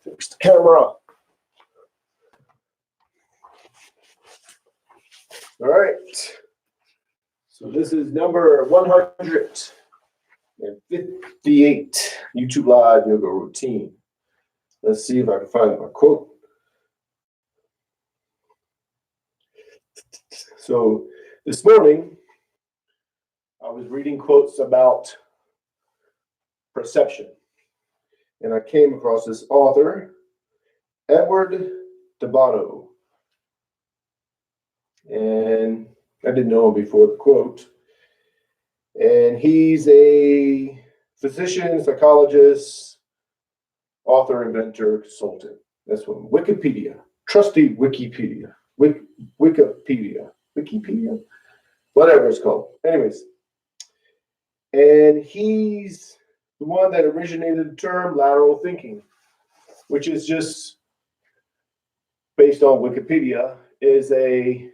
Fix the camera. All right. So this is number 158 YouTube Live Yoga Routine. Let's see if I can find my quote. So this morning, I was reading quotes about perception. And I came across this author, Edward de Bono. And I didn't know him before the quote. And he's a physician, psychologist, author, inventor, consultant. That's what Wikipedia, trusty Wikipedia, Wikipedia, whatever it's called. Anyways, and he's the one that originated the term lateral thinking, which is just based on Wikipedia, is a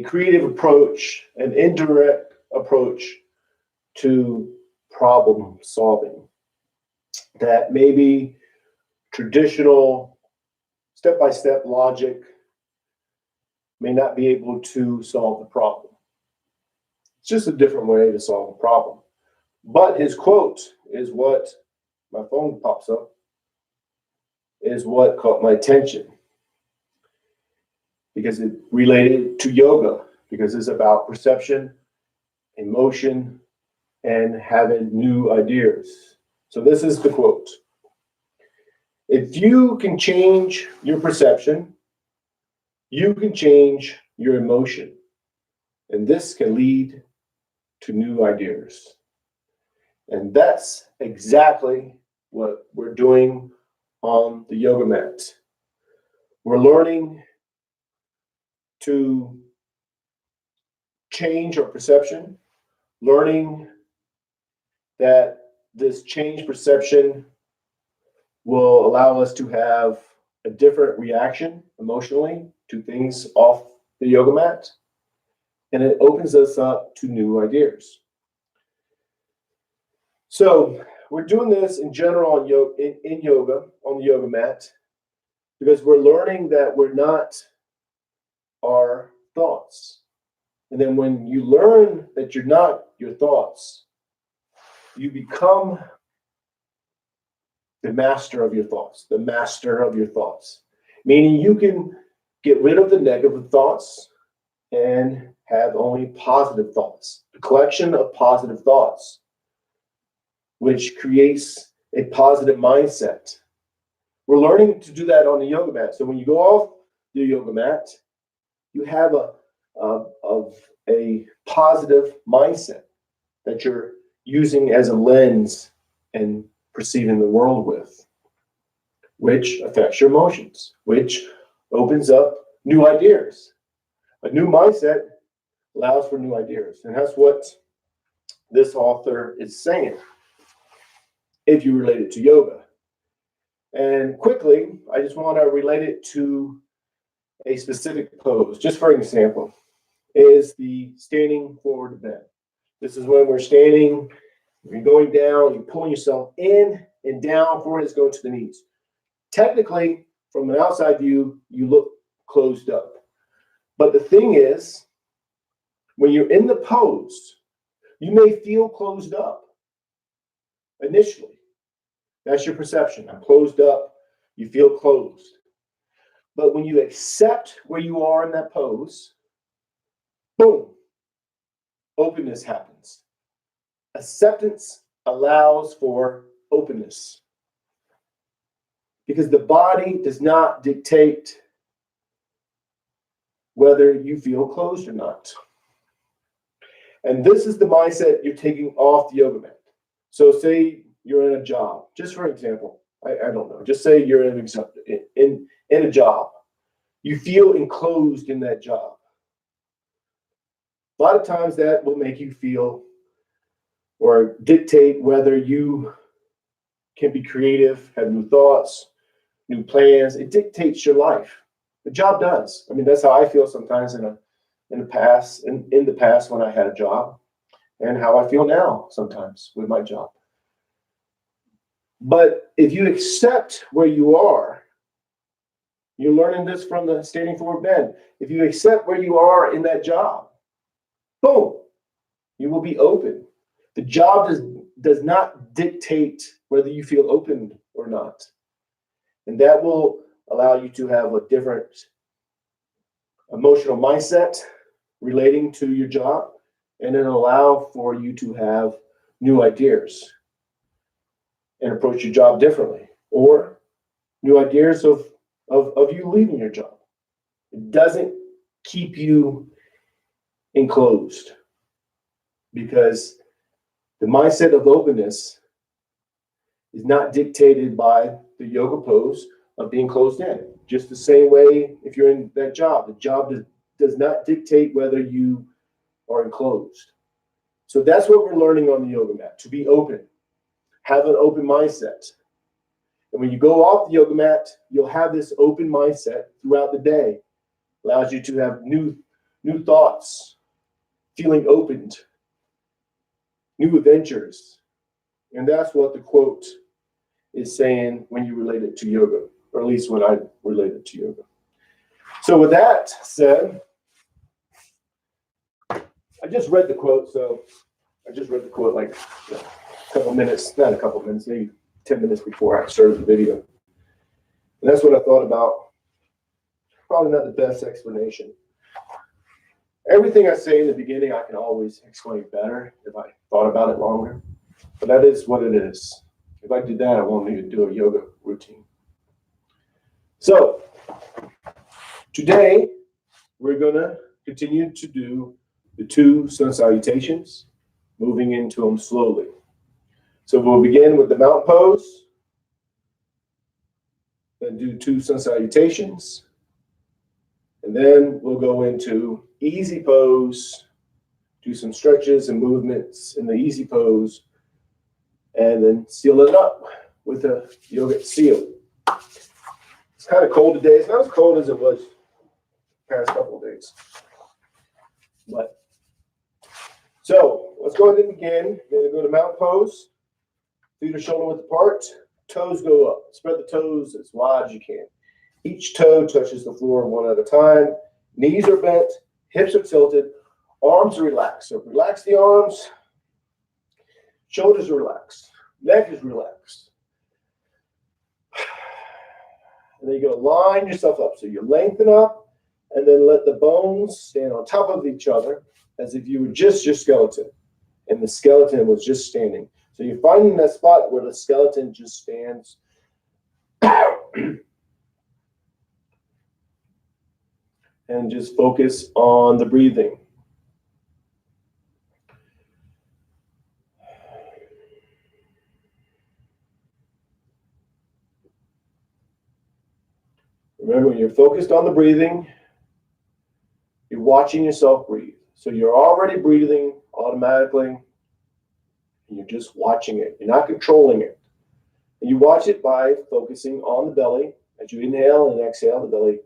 creative approach, an indirect approach to problem solving that maybe traditional step-by-step logic may not be able to solve the problem. It's just a different way to solve a problem. But his quote is what, my phone pops up, is what caught my attention. Because it related to yoga, because it's about perception, emotion, and having new ideas. So this is the quote. If you can change your perception, you can change your emotion. And this can lead to new ideas. And that's exactly what we're doing on the yoga mat. We're learning to change our perception, learning that this changed perception will allow us to have a different reaction emotionally to things off the yoga mat, and it opens us up to new ideas. So we're doing this in general in yoga, on the yoga mat, because we're learning that we're not our thoughts. And then when you learn that you're not your thoughts, you become the master of your thoughts, meaning you can get rid of the negative thoughts and have only positive thoughts, a collection of positive thoughts, which creates a positive mindset. We're learning to do that on the yoga mat. So when you go off the yoga mat, you have a positive mindset that you're using as a lens and perceiving the world with, which affects your emotions, which opens up new ideas. A new mindset allows for new ideas. And that's what this author is saying, if you relate it to yoga. And quickly, I just want to relate it to a specific pose. Just for example, is the standing forward bend. This is when we're standing, you're going down, you're pulling yourself in and down, forward is going to the knees. Technically, from an outside view, you look closed up. But the thing is, when you're in the pose, you may feel closed up initially. That's your perception. I'm closed up. You feel closed. But when you accept where you are in that pose, boom, openness happens. Acceptance allows for openness, because the body does not dictate whether you feel closed or not. And this is the mindset you're taking off the yoga mat. So say you're in a job, just for example, I don't know, just say you're in a job. You feel enclosed in that job. A lot of times that will make you feel or dictate whether you can be creative, have new thoughts, new plans. It dictates your life. The job does. I mean, that's how I feel sometimes in the past when I had a job. and how I feel now sometimes with my job. But if you accept where you are, you're learning this from the Standing Forward Bend. If you accept where you are in that job, boom, you will be open. The job does not dictate whether you feel open or not. And that will allow you to have a different emotional mindset relating to your job, and it'll allow for you to have new ideas and approach your job differently, or new ideas of you leaving your job. It doesn't keep you enclosed, because the mindset of openness is not dictated by the yoga pose of being closed in. Just the same way, if you're in that job, the job does not dictate whether you are enclosed. So that's what we're learning on the yoga mat, to be open, have an open mindset. And when you go off the yoga mat, you'll have this open mindset throughout the day. Allows you to have new thoughts, feeling opened, new adventures. And that's what the quote is saying when you relate it to yoga, or at least when I relate it to yoga. So with that said, I just read the quote like a couple minutes, not a couple minutes, maybe 10 minutes before I started the video. And that's what I thought about. Probably not the best explanation. Everything I say in the beginning, I can always explain better if I thought about it longer. But that is what it is. If I did that, I won't even do a yoga routine. So, today, we're going to continue to do the 2 sun salutations, moving into them slowly. So we'll begin with the mountain pose, then do 2 sun salutations, and then we'll go into easy pose, do some stretches and movements in the easy pose, and then seal it up with a yogic seal. It's kind of cold today. It's not as cold as it was the past couple of days. But so let's go ahead and begin. We're going to go to mountain pose. Feet are shoulder width apart. Toes go up. Spread the toes as wide as you can. Each toe touches the floor one at a time. Knees are bent. Hips are tilted. Arms are relaxed. So relax the arms. Shoulders are relaxed. Neck is relaxed. And then you're going to line yourself up. So you lengthen up, and then let the bones stand on top of each other as if you were just your skeleton, and the skeleton was just standing. So you're finding that spot where the skeleton just stands. And just focus on the breathing. Remember, when you're focused on the breathing, you're watching yourself breathe. So you're already breathing automatically, and you're just watching it. You're not controlling it. And you watch it by focusing on the belly. As you inhale and exhale, the belly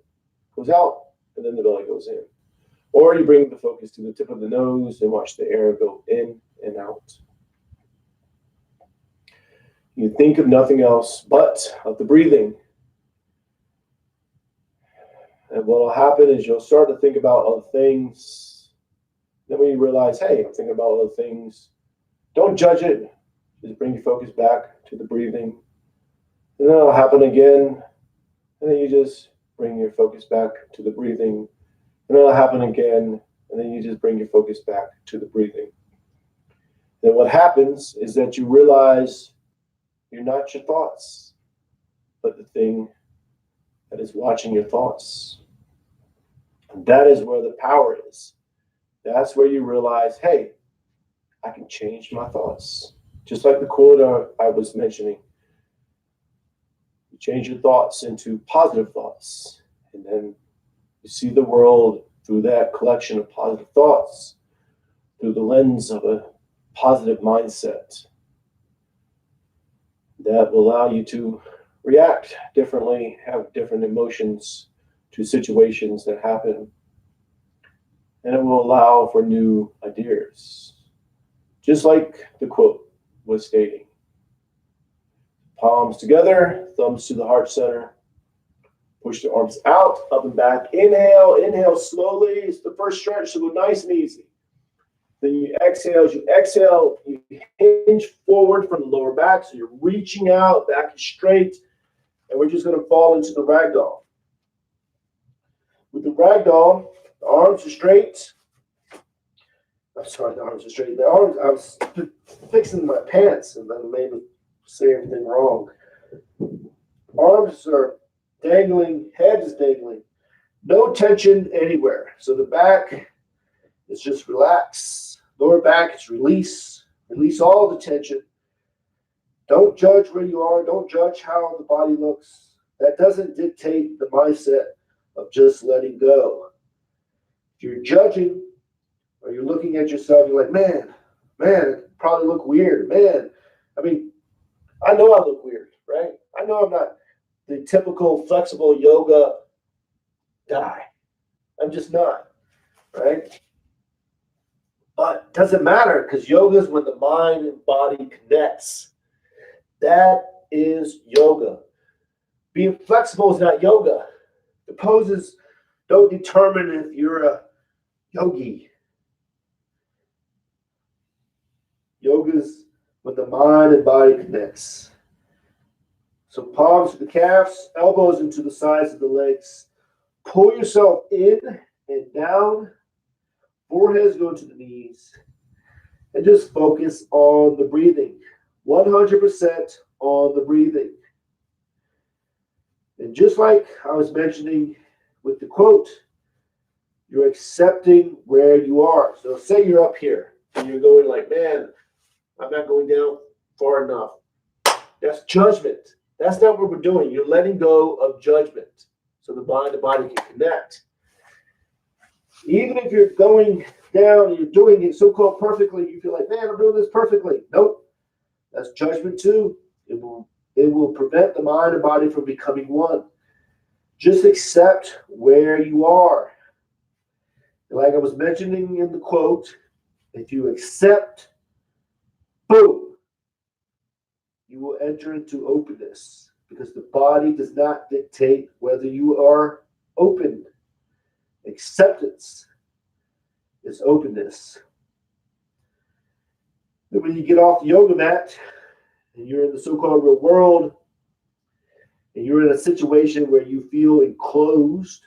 goes out, and then the belly goes in. Or you bring the focus to the tip of the nose and watch the air go in and out. You think of nothing else but of the breathing. And what will happen is you'll start to think about other things. Then when you realize, hey, I'm thinking about other things, don't judge it. Just bring your focus back to the breathing. And then it'll happen again. And then you just bring your focus back to the breathing. And it'll happen again. And then you just bring your focus back to the breathing. Then what happens is that you realize you're not your thoughts, but the thing that is watching your thoughts. And that is where the power is. That's where you realize, hey, I can change my thoughts. Just like the quote I was mentioning. You change your thoughts into positive thoughts. And then you see the world through that collection of positive thoughts, through the lens of a positive mindset. That will allow you to react differently, have different emotions to situations that happen. And it will allow for new ideas. just like the quote was stating. Palms together, thumbs to the heart center. Push the arms out, up and back. Inhale, inhale slowly. It's the first stretch, so go nice and easy. Then you exhale. As you exhale, you hinge forward from the lower back, so you're reaching out, back is straight, and we're just going to fall into the ragdoll. With the ragdoll, the arms are straight. I'm sorry, the arms are straight. The arms, I was fixing my pants, and then made me say everything wrong. Arms are dangling, head is dangling. No tension anywhere. So the back is just relax. Lower back is release. Release all the tension. Don't judge where you are. Don't judge how the body looks. That doesn't dictate the mindset of just letting go. If you're judging or you're looking at yourself, you're like, man, it probably look weird. Man, I mean, I know I look weird, right? I know I'm not the typical flexible yoga guy. I'm just not, right? But it doesn't matter, because yoga is when the mind and body connects. That is yoga. Being flexible is not yoga. The poses don't determine if you're a yogi. Yoga is when the mind and body connects. So palms to the calves, elbows into the sides of the legs. Pull yourself in and down. Foreheads go to the knees. And just focus on the breathing. 100% on the breathing. And just like I was mentioning with the quote, you're accepting where you are. So say you're up here and you're going like, man, I'm not going down far enough. That's judgment. That's not what we're doing. You're letting go of judgment so the mind and body can connect. Even if you're going down and you're doing it so-called perfectly, you feel like, man, I'm doing this perfectly. Nope. That's judgment too. It will prevent the mind and body from becoming one. Just accept where you are. Like I was mentioning in the quote, if you accept, boom, you will enter into openness, because the body does not dictate whether you are open. Acceptance is openness. And when you get off the yoga mat and you're in the so-called real world and you're in a situation where you feel enclosed,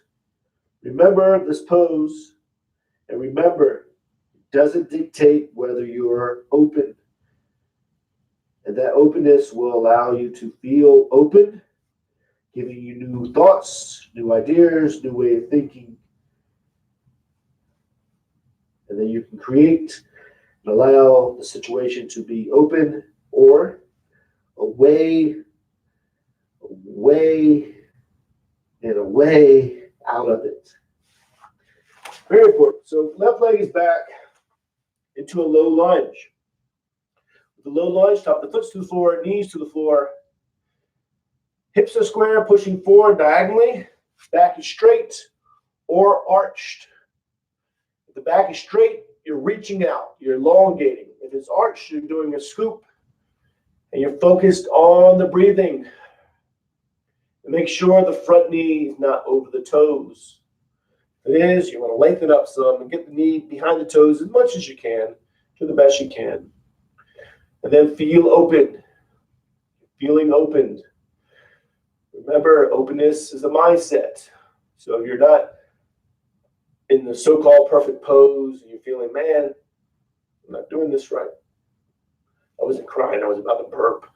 remember this pose, and remember, it doesn't dictate whether you're open. And that openness will allow you to feel open, giving you new thoughts, new ideas, new way of thinking. And then you can create and allow the situation to be open or away and away out of it. Very important. So left leg is back into a low lunge. With the low lunge, top of the foot to the floor, knees to the floor. Hips are square, pushing forward diagonally. Back is straight or arched. If the back is straight, you're reaching out. You're elongating. If it's arched, you're doing a scoop. And you're focused on the breathing. And make sure the front knee is not over the toes. If it is, you want to lengthen up some and get the knee behind the toes as much as you can, to the best you can. And then feel open. Feeling opened. Remember, openness is a mindset. So if you're not in the so-called perfect pose and you're feeling, man, I'm not doing this right. I wasn't crying, I was about to burp.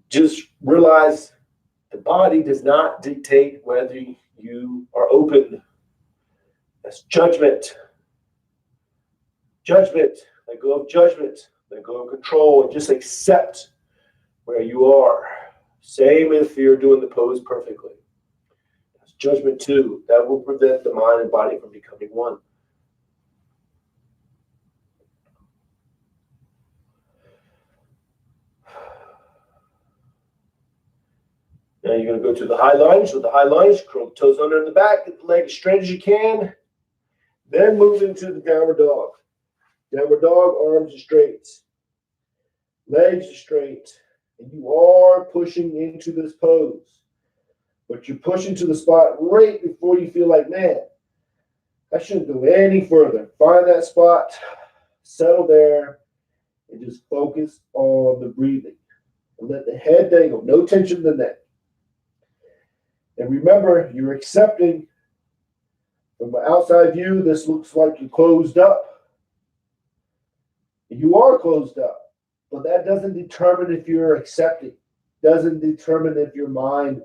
Just realize the body does not dictate whether you are open. That's judgment. Judgment. Let go of judgment. Let go of control and just accept where you are. Same if you're doing the pose perfectly. That's judgment too. That will prevent the mind and body from becoming one. Now you're going to go to the high lunge. With the high lunge, curl the toes under in the back, get the leg as straight as you can. Then move into the downward dog. Downward dog, arms are straight, legs are straight, and you are pushing into this pose. But you're pushing to the spot right before you feel like, man, I shouldn't go any further. Find that spot, settle there, and just focus on the breathing. And let the head dangle, no tension in the neck. And remember, you're accepting. From an outside view, this looks like you're closed up. You are closed up, but that doesn't determine if you're accepting. Doesn't determine if your mind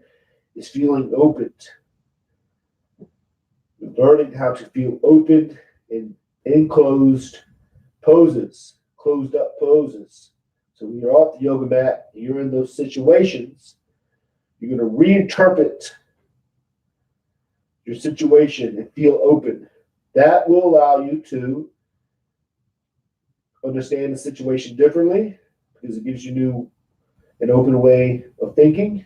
is feeling open. You're learning how to feel open in enclosed poses, closed up poses. So when you're off the yoga mat, you're in those situations, you're going to reinterpret your situation and feel open. That will allow you to understand the situation differently because it gives you an open way of thinking.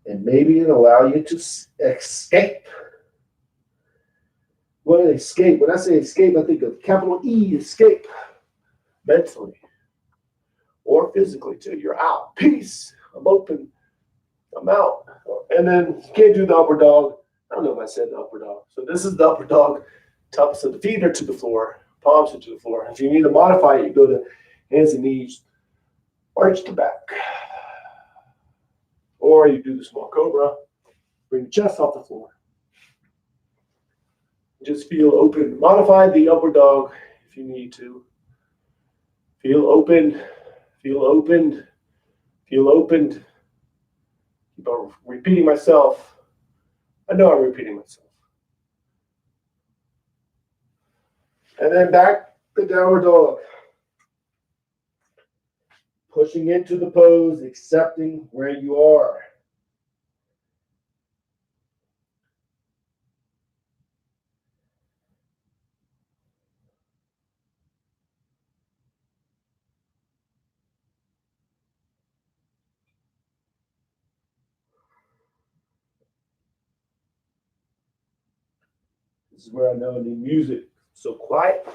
And maybe it'll allow you to escape. What an escape. When I say escape, I think of capital E, escape. Mentally or physically too. You're out. Peace. I'm open. I'm out. And then you can't do the upward dog. I don't know if I said the upward dog. So this is the upward dog. Tops of the feet are to the floor. Palms are to the floor. If you need to modify it, you go to hands and knees. Arch the back. Or you do the small cobra. Bring the chest off the floor. Just feel open. Modify the upward dog if you need to. Feel open. Feel opened. Feel opened. Keep on repeating myself. I know I'm repeating myself. And then back the downward dog. Pushing into the pose, accepting where you are. This is where I know I need music. So quiet.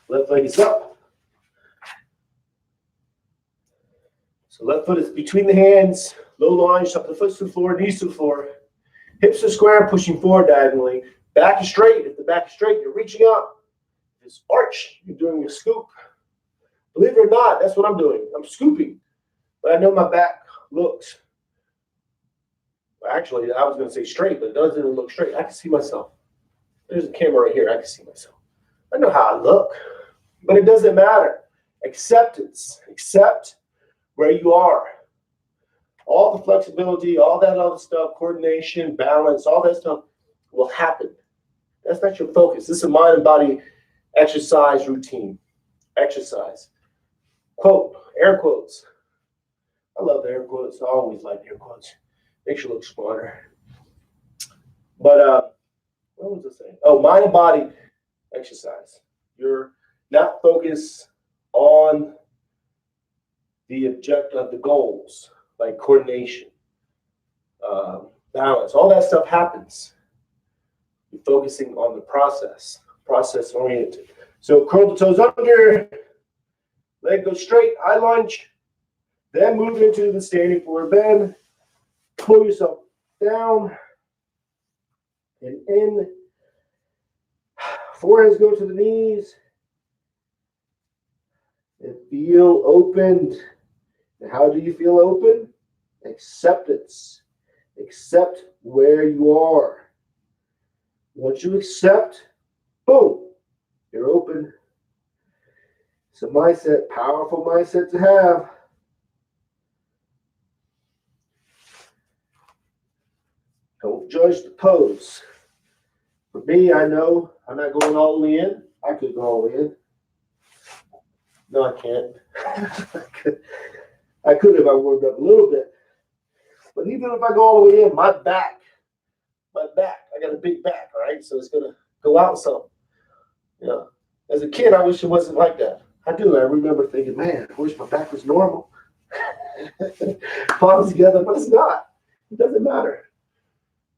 Left leg is up. So left foot is between the hands. Low lunge, top of the foot to the floor, knees to the floor. Hips are square, pushing forward diagonally. Back is straight. If the back is straight, you're reaching up. This arch, you're doing a scoop. Believe it or not, that's what I'm doing. I'm scooping. But I know my back looks, actually, I was going to say straight, but it doesn't look straight. I can see myself. There's a camera right here. I can see myself. I know how I look, but it doesn't matter. Acceptance. Accept where you are. All the flexibility, all that other stuff, coordination, balance, all that stuff will happen. That's not your focus. This is a mind and body exercise routine. Exercise. Quote, air quotes. I love the air quotes. I always like air quotes. Makes you look smarter. But what was I saying? Oh, mind and body exercise. You're not focused on the objective of the goals, like coordination, balance. All that stuff happens. You're focusing on the process oriented. So curl the toes under, leg goes straight, high lunge, then move into the standing forward bend. Pull yourself down and in. Foreheads go to the knees. And feel opened. And how do you feel open? Acceptance. Accept where you are. Once you accept, boom, you're open. It's a mindset, powerful mindset to have. Don't judge the pose. For me, I know I'm not going all the way in. I could go all the way in. No, I can't. I could if I warmed up a little bit. But even if I go all the way in, my back, I got a big back, all right? So it's going to go out some. You know, as a kid, I wish it wasn't like that. I do. I remember thinking, man, I wish my back was normal. Palms together, but it's not. It doesn't matter.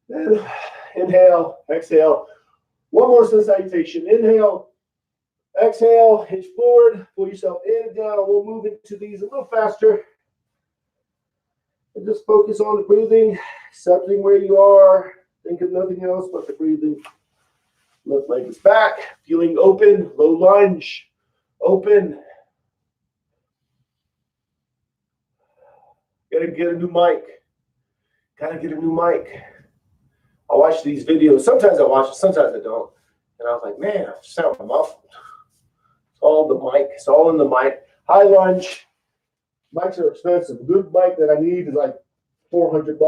Then inhale, exhale. One more salutation. Inhale. Exhale, hinge forward, pull yourself in and down. We'll move into these a little faster. And just focus on the breathing, accepting where you are. Think of nothing else but the breathing. Left leg is back, feeling open, low lunge, open. Gotta get a new mic. Gotta get a new mic. I watch these videos. Sometimes I watch it, sometimes I don't. And I was like, man, I sound muffled. It's all the mic. It's all in the mic. High lunge. Mics are expensive. A good mic that I need is like $400.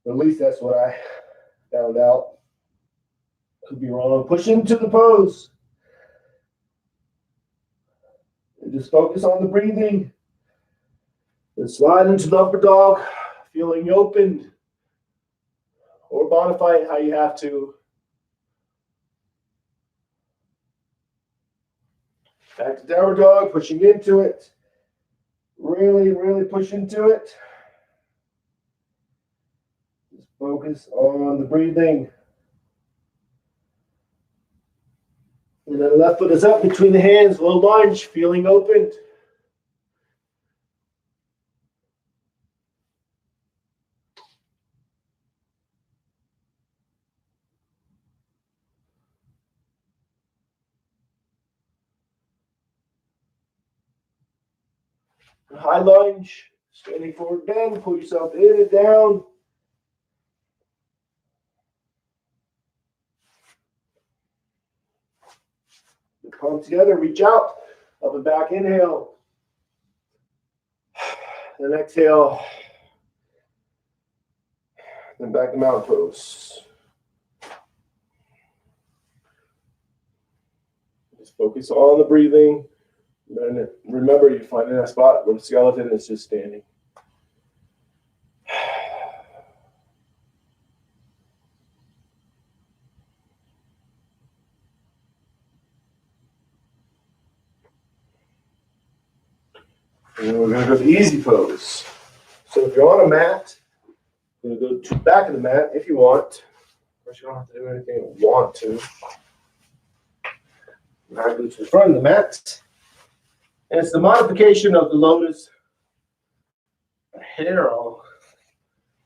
At least that's what I found out. Could be wrong. Push into the pose. And just focus on the breathing. And slide into the upper dog, feeling open. Or modify it how you have to. Back to downward dog, pushing into it. Really, really push into it. Just focus on the breathing. And then left foot is up between the hands, low lunge, feeling open. High lunge, standing forward bend, pull yourself in and down. The palms together, reach out, up and back, inhale. Then exhale. Then back to mountain pose. Just focus on the breathing. And remember, you're finding that spot where the skeleton is just standing. And then we're going to go to the easy pose. So if you're on a mat, you're going to go to the back of the mat if you want. Of course, you don't have to do anything you want to. Now go to the front of the mat. And it's the modification of the lotus hair.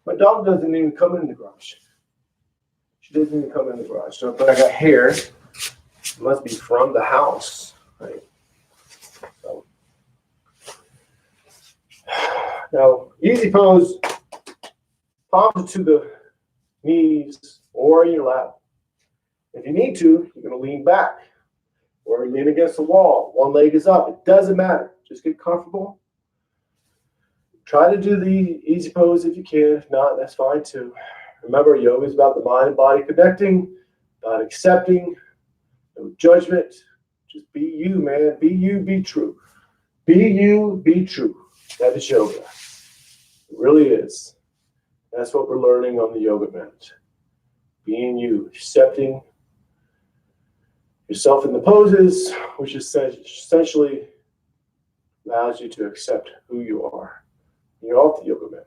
My dog doesn't even come in the garage. She doesn't even come in the garage. So, but I got hair. It must be from the house, right? So, now, easy pose. Palms to the knees or in your lap. If you need to, you're going to lean back or lean against the wall. One leg is up. It doesn't matter. Just get comfortable. Try to do the easy pose if you can. If not, that's fine too. Remember, yoga is about the mind and body connecting, about accepting, no judgment. Just be you, man. Be you, be true. Be you, be true. That is yoga. It really is. That's what we're learning on the yoga mat. Being you, accepting yourself in the poses, which essentially allows you to accept who you are. You're off the yoga mat.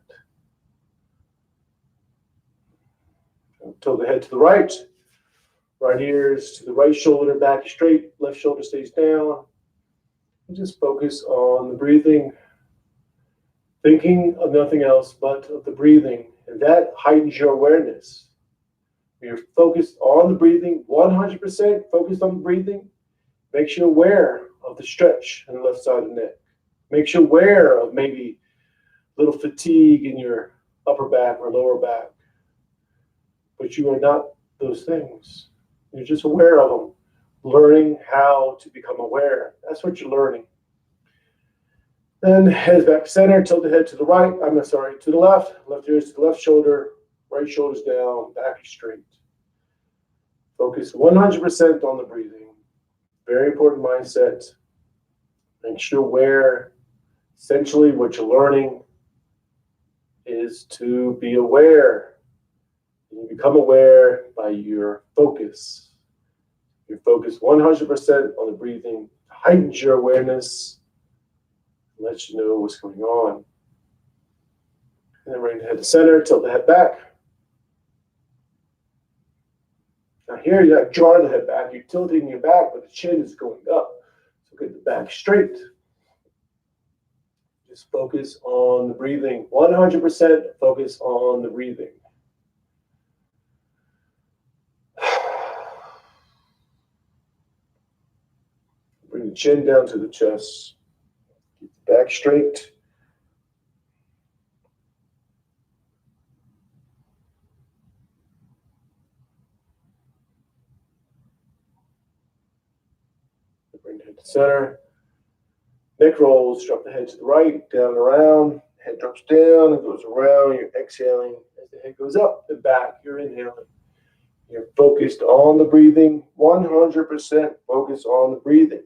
Tilt the head to the right. Right ears to the right shoulder, back straight. Left shoulder stays down. And just focus on the breathing. Thinking of nothing else but of the breathing. And that heightens your awareness. When you're focused on the breathing, 100% focused on the breathing, makes you aware of the stretch on the left side of the neck. Makes you aware of maybe a little fatigue in your upper back or lower back. But you are not those things. You're just aware of them. Learning how to become aware. That's what you're learning. Then head back to center, tilt the head to the right. To the left. Left ears to the left shoulder. Right shoulder's down, back is straight. Focus 100% on the breathing. Very important mindset. Make sure aware. Essentially, what you're learning is to be aware. You become aware by your focus. Your focus 100% on the breathing heightens your awareness, lets you know what's going on. And then bring the head to center, tilt the head back. Now here you're not drawing the head back, you're tilting your back, but the chin is going up. So get the back straight. Just focus on the breathing. 100% focus on the breathing. Bring the chin down to the chest. Keep the back straight. Bring the head to center. Neck rolls, drop the head to the right, down and around. Head drops down and goes around. You're exhaling as the head goes up and back. You're inhaling. You're focused on the breathing, 100% focus on the breathing.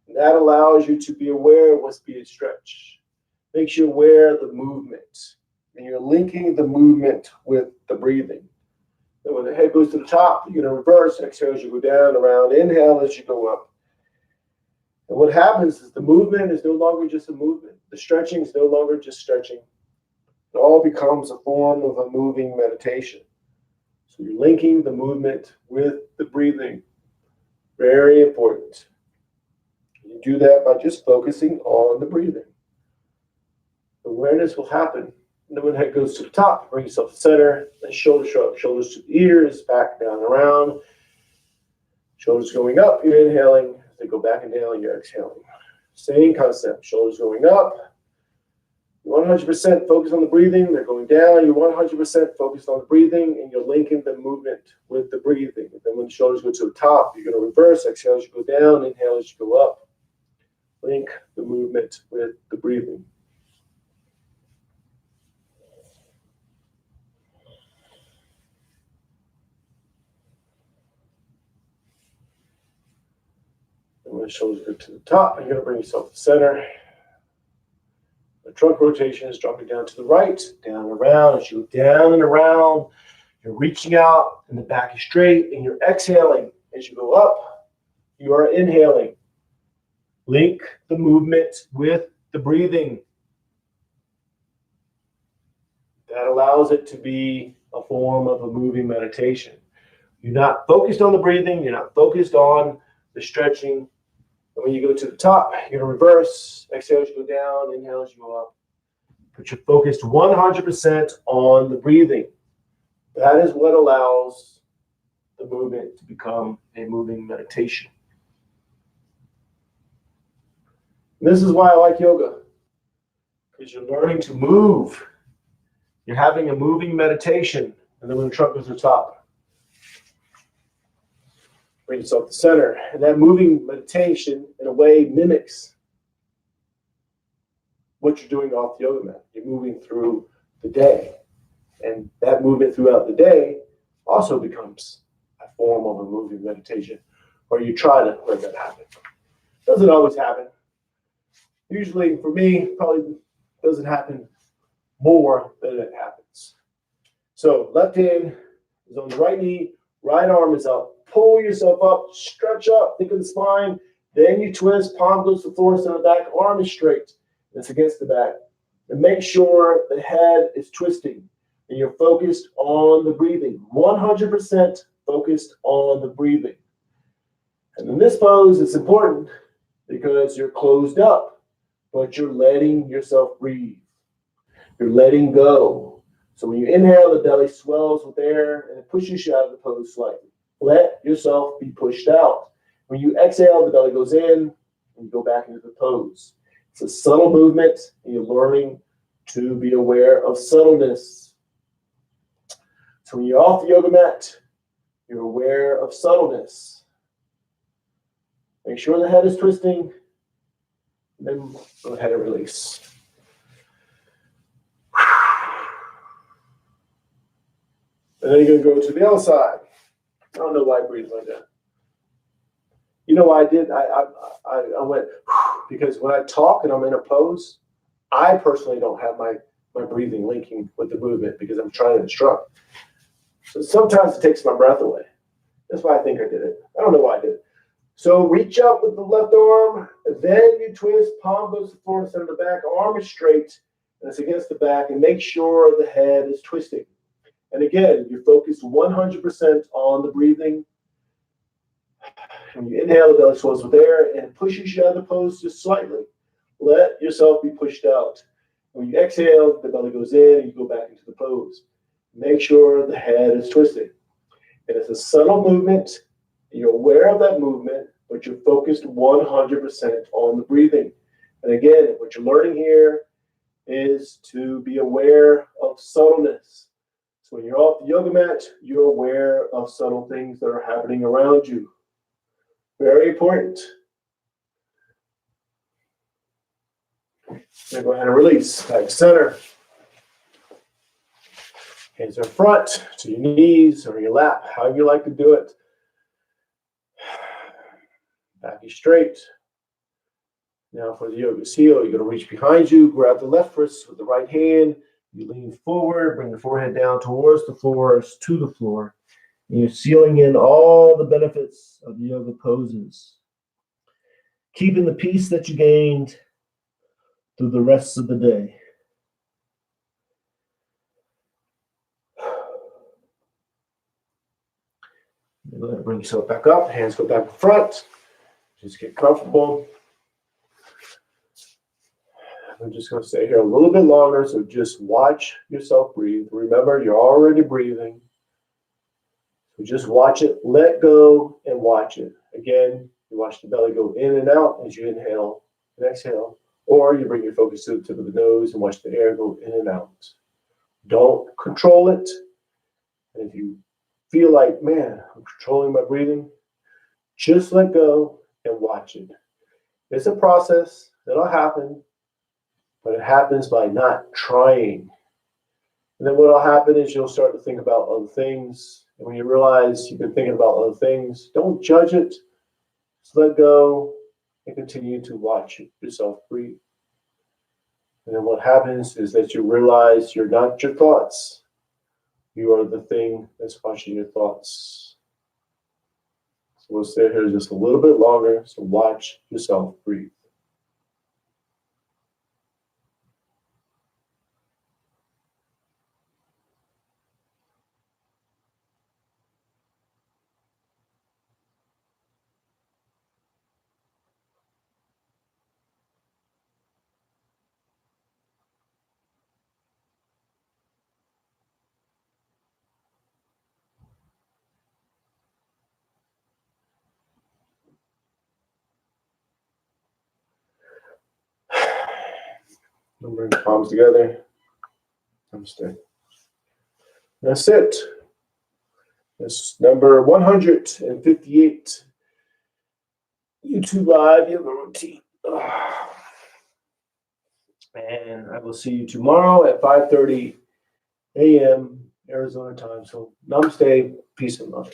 And that allows you to be aware of what's being stretched. Makes you aware of the movement. And you're linking the movement with the breathing. And when the head goes to the top, you're going to reverse. Exhale as you go down, around. Inhale as you go up. And what happens is the movement is no longer just a movement. The stretching is no longer just stretching. It all becomes a form of a moving meditation. So you're linking the movement with the breathing. Very important. You do that by just focusing on the breathing. Awareness will happen. And then when the head goes to the top, bring yourself to the center. Then shoulder shrug. Shoulders to the ears, back, down, around. Shoulders going up, you're inhaling. As they go back and down, you're exhaling. Same concept. Shoulders going up. 100% focus on the breathing. They're going down. You're 100% focused on the breathing, and you're linking the movement with the breathing. And then when the shoulders go to the top, you're going to reverse. Exhale as you go down. Inhale as you go up. Link the movement with the breathing. And when the shoulders go to the top, you're going to bring yourself to the center. The trunk rotation is dropping down to the right, down and around. As you go down and around, you're reaching out, and the back is straight, and you're exhaling. As you go up, you are inhaling. Link the movement with the breathing. That allows it to be a form of a moving meditation. You're not focused on the breathing. You're not focused on the stretching. And when you go to the top, you're going to reverse. Exhale as you go down. Inhale as you go up. But you're focused 100% on the breathing. That is what allows the movement to become a moving meditation. And this is why I like yoga. Because you're learning to move. You're having a moving meditation. And then when the trunk goes to the top, bring yourself to the center. And that moving meditation, in a way, mimics what you're doing off the yoga mat. You're moving through the day. And that movement throughout the day also becomes a form of a moving meditation. Or you try to let that happen. Doesn't always happen. Usually, for me, probably doesn't happen more than it happens. So left hand is on the right knee, right arm is up. Pull yourself up, stretch up, think of the spine. Then you twist, palm goes to the floor, center back, arm is straight. It's against the back. And make sure the head is twisting and you're focused on the breathing. 100% focused on the breathing. And in this pose, it's important because you're closed up, but you're letting yourself breathe. You're letting go. So when you inhale, the belly swells with air and it pushes you out of the pose slightly. Let yourself be pushed out. When you exhale, the belly goes in and you go back into the pose. It's a subtle movement, and you're learning to be aware of subtleness. So when you're off the yoga mat, you're aware of subtleness. Make sure the head is twisting, and then go ahead and release. And then you're going to go to the other side. I don't know why I breathe like that. You know why I did? I went, because when I talk and I'm in a pose, I personally don't have my breathing linking with the movement because I'm trying to instruct. So sometimes it takes my breath away. That's why I think I did it. I don't know why I did it. So reach up with the left arm, then you twist, palm goes to the floor, center of the back, arm is straight, and it's against the back, and make sure the head is twisting. And again, you're focused 100% on the breathing. When you inhale, the belly swells with air and pushes you out of the pose just slightly. Let yourself be pushed out. When you exhale, the belly goes in and you go back into the pose. Make sure the head is twisted. And it's a subtle movement. You're aware of that movement, but you're focused 100% on the breathing. And again, what you're learning here is to be aware of subtleness. So when you're off the yoga mat, you're aware of subtle things that are happening around you. Very important. Now go ahead and release. Back to center. Hands are in front to your knees or your lap, however you like to do it. Back is straight. Now for the yoga seal, you're going to reach behind you, grab the left wrist with the right hand. You lean forward, bring the forehead down towards the floor, to the floor. And you're sealing in all the benefits of the yoga poses. Keeping the peace that you gained through the rest of the day. Go ahead and bring yourself back up. Hands go back in front. Just get comfortable. I'm just going to stay here a little bit longer, so just watch yourself breathe. Remember, you're already breathing. So just watch it, let go, and watch it. Again, you watch the belly go in and out as you inhale and exhale, or you bring your focus to the tip of the nose and watch the air go in and out. Don't control it. And if you feel like, man, I'm controlling my breathing, just let go and watch it. It's a process. It'll happen. But it happens by not trying. And then what will happen is you'll start to think about other things. And when you realize you've been thinking about other things, don't judge it. Just let go and continue to watch yourself breathe. And then what happens is that you realize you're not your thoughts. You are the thing that's watching your thoughts. So we'll stay here just a little bit longer. So watch yourself breathe. Bring the palms together. Namaste. That's it. That's number 158 YouTube Live Yoga Routine. And I will see you tomorrow at 5:30 a.m. Arizona time. So namaste, peace and love.